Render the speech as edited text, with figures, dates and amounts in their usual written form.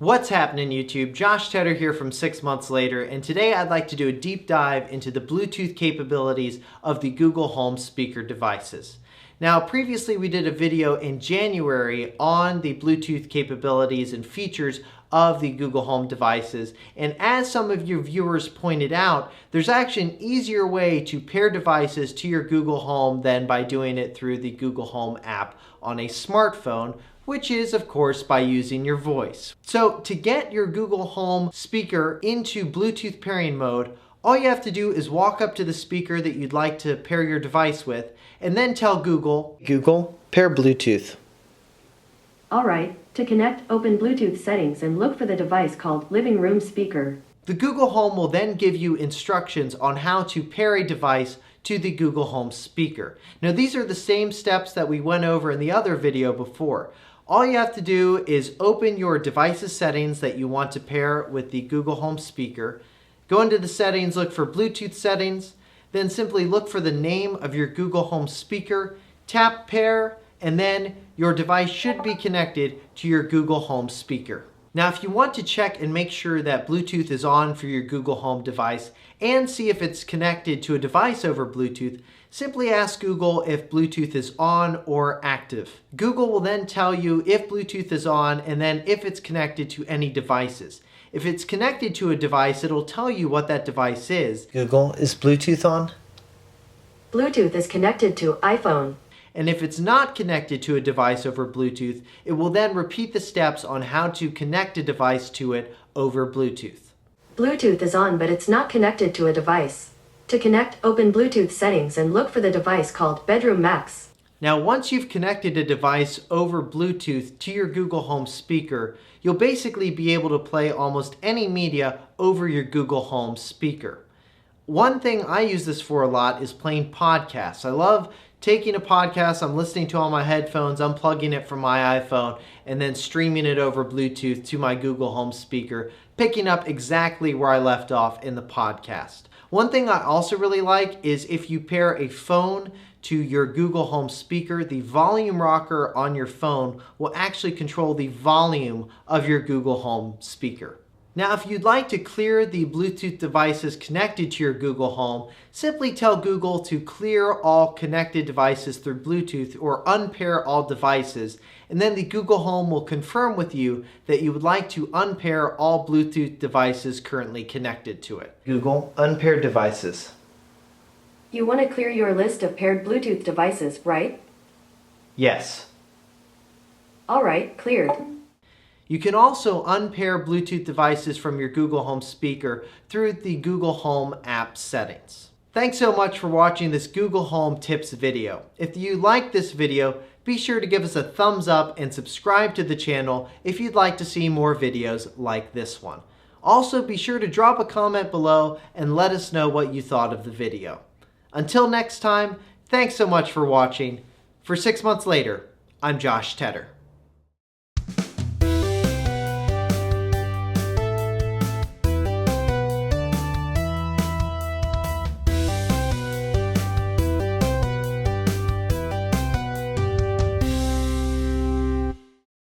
What's happening, YouTube? Josh Tedder here from 6 Months Later, and today I'd like to do a deep dive into the Bluetooth capabilities of the Google Home speaker devices. Now, previously we did a video in January on the Bluetooth capabilities and features of the Google Home devices, and as some of your viewers pointed out, there's actually an easier way to pair devices to your Google Home than by doing it through the Google Home app on a smartphone, which is, of course, by using your voice. So to get your Google Home speaker into Bluetooth pairing mode, all you have to do is walk up to the speaker that you'd like to pair your device with, and then tell Google, pair Bluetooth. Alright, to connect, open Bluetooth settings and look for the device called Living Room Speaker. The Google Home will then give you instructions on how to pair a device to the Google Home speaker. Now, these are the same steps that we went over in the other video before. All you have to do is open your device's settings that you want to pair with the Google Home speaker. Go into the settings, look for Bluetooth settings, then simply look for the name of your Google Home speaker, tap pair, and then your device should be connected to your Google Home speaker. Now, if you want to check and make sure that Bluetooth is on for your Google Home device and see if it's connected to a device over Bluetooth, simply ask Google if Bluetooth is on or active. Google will then tell you if Bluetooth is on and then if it's connected to any devices. If it's connected to a device, it'll tell you what that device is. Google, is Bluetooth on? Bluetooth is connected to iPhone. And if it's not connected to a device over Bluetooth, it will then repeat the steps on how to connect a device to it over Bluetooth. Bluetooth is on, but it's not connected to a device. To connect, open Bluetooth settings and look for the device called Bedroom Max. Now, once you've connected a device over Bluetooth to your Google Home speaker, you'll basically be able to play almost any media over your Google Home speaker. One thing I use this for a lot is playing podcasts. I love taking a podcast I'm listening to on my headphones, unplugging it from my iPhone, and then streaming it over Bluetooth to my Google Home speaker, picking up exactly where I left off in the podcast. One thing I also really like is if you pair a phone to your Google Home speaker, the volume rocker on your phone will actually control the volume of your Google Home speaker. Now, if you'd like to clear the Bluetooth devices connected to your Google Home, simply tell Google to clear all connected devices through Bluetooth or unpair all devices, and then the Google Home will confirm with you that you would like to unpair all Bluetooth devices currently connected to it. Google, unpair devices. You want to clear your list of paired Bluetooth devices, right? Yes. Alright, cleared. You can also unpair Bluetooth devices from your Google Home speaker through the Google Home app settings. Thanks so much for watching this Google Home tips video. If you like this video, be sure to give us a thumbs up and subscribe to the channel if you'd like to see more videos like this one. Also, be sure to drop a comment below and let us know what you thought of the video. Until next time, thanks so much for watching. For 6 Months Later, I'm Josh Tedder.